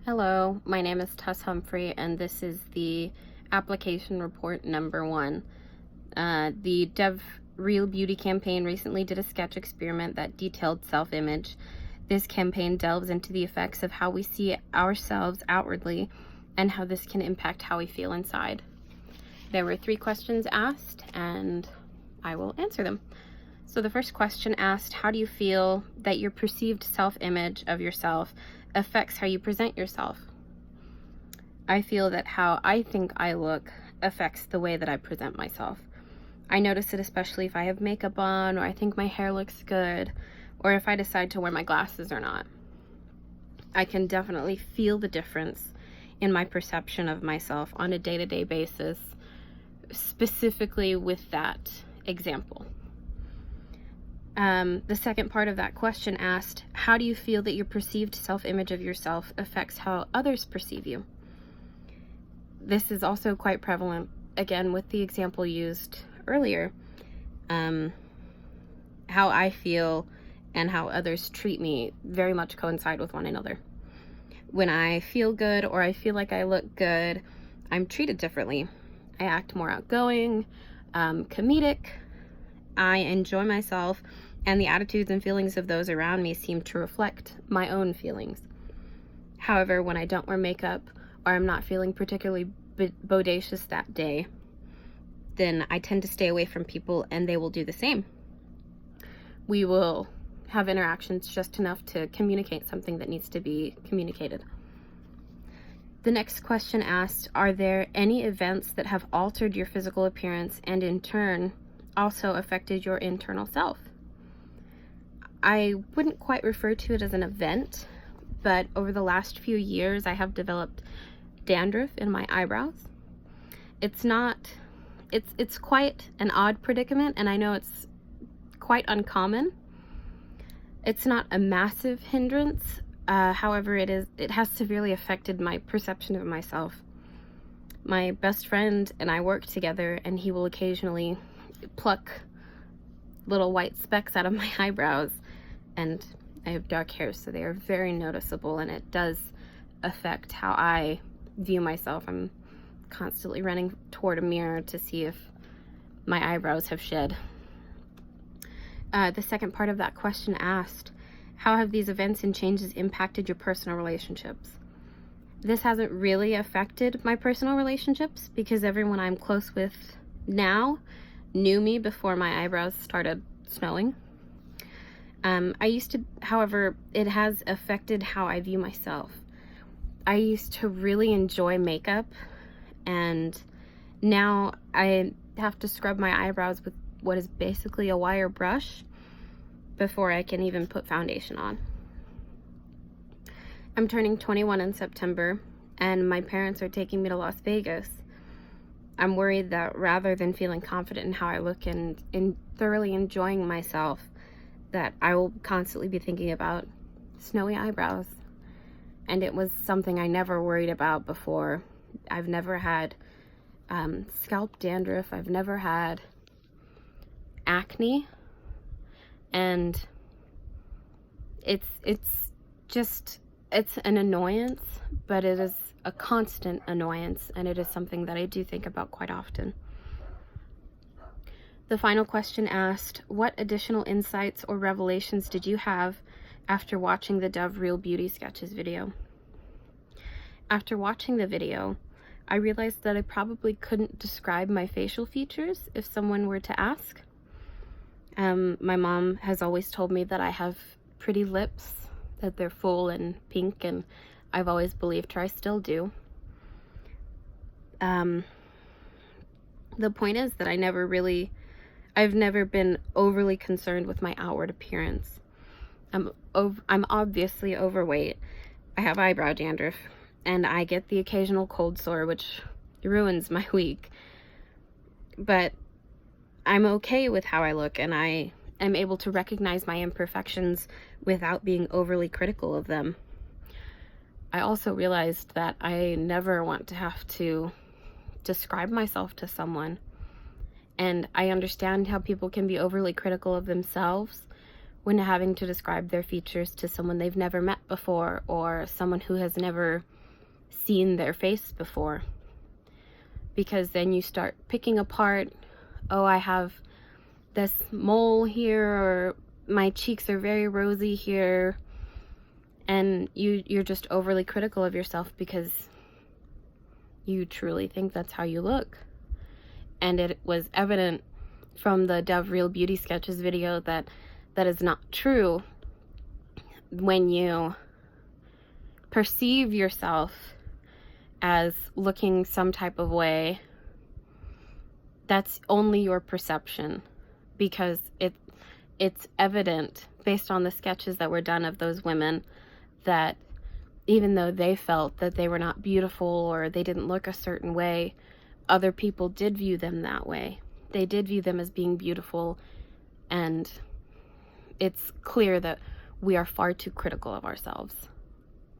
Hello, my name is Tess Humphrey, and this is the application report number 1. The Dev Real Beauty campaign recently did a sketch experiment that detailed self-image. This campaign delves into the effects of how we see ourselves outwardly and how this can impact how we feel inside. There were 3 questions asked, and I will answer them. So the first question asked, how do you feel that your perceived self-image of yourself affects how you present yourself? I feel that how I think I look affects the way that I present myself. I notice it especially if I have makeup on, or I think my hair looks good, or if I decide to wear my glasses or not. I can definitely feel the difference in my perception of myself on a day-to-day basis, specifically with that example. The second part of that question asked, how do you feel that your perceived self-image of yourself affects how others perceive you? This is also quite prevalent, again, with the example used earlier. How I feel and how others treat me very much coincide with one another. When I feel good or I feel like I look good, I'm treated differently. I act more outgoing, comedic. I enjoy myself, and the attitudes and feelings of those around me seem to reflect my own feelings. However, when I don't wear makeup or I'm not feeling particularly bodacious that day, then I tend to stay away from people, and they will do the same. We will have interactions just enough to communicate something that needs to be communicated. The next question asked, are there any events that have altered your physical appearance and in turn also affected your internal self? I wouldn't quite refer to it as an event, but over the last few years I have developed dandruff in my eyebrows. It's quite an odd predicament, and I know it's quite uncommon. It's not a massive hindrance, however it has severely affected my perception of myself. My best friend and I work together, and he will occasionally pluck little white specks out of my eyebrows, and I have dark hair, so they are very noticeable, and it does affect how I view myself. I'm constantly running toward a mirror to see if my eyebrows have shed. The second part of that question asked, how have these events and changes impacted your personal relationships? This hasn't really affected my personal relationships because everyone I'm close with now knew me before my eyebrows started snowing. However, it has affected how I view myself. I used to really enjoy makeup, and now I have to scrub my eyebrows with what is basically a wire brush before I can even put foundation on. I'm turning 21 in September, and my parents are taking me to Las Vegas. I'm worried that rather than feeling confident in how I look and thoroughly enjoying myself, that I will constantly be thinking about snowy eyebrows. And it was something I never worried about before. I've never had scalp dandruff. I've never had acne. And it's an annoyance, but it is a constant annoyance, and it is something that I do think about quite often. The final question asked, what additional insights or revelations did you have after watching the Dove Real Beauty Sketches video? After watching the video, I realized that I probably couldn't describe my facial features if someone were to ask. My mom has always told me that I have pretty lips, that they're full and pink, and I've always believed her. I still do. The point is that I've never been overly concerned with my outward appearance. I'm obviously overweight. I have eyebrow dandruff, and I get the occasional cold sore, which ruins my week. But I'm okay with how I look, and I am able to recognize my imperfections without being overly critical of them. I also realized that I never want to have to describe myself to someone. And I understand how people can be overly critical of themselves when having to describe their features to someone they've never met before or someone who has never seen their face before. Because then you start picking apart, oh, I have this mole here, or my cheeks are very rosy here, and you're just overly critical of yourself because you truly think that's how you look. And it was evident from the Dove Real Beauty Sketches video that that is not true. When you perceive yourself as looking some type of way, that's only your perception, because it's evident based on the sketches that were done of those women that even though they felt that they were not beautiful or they didn't look a certain way, other people did view them that way. They did view them as being beautiful, and it's clear that we are far too critical of ourselves.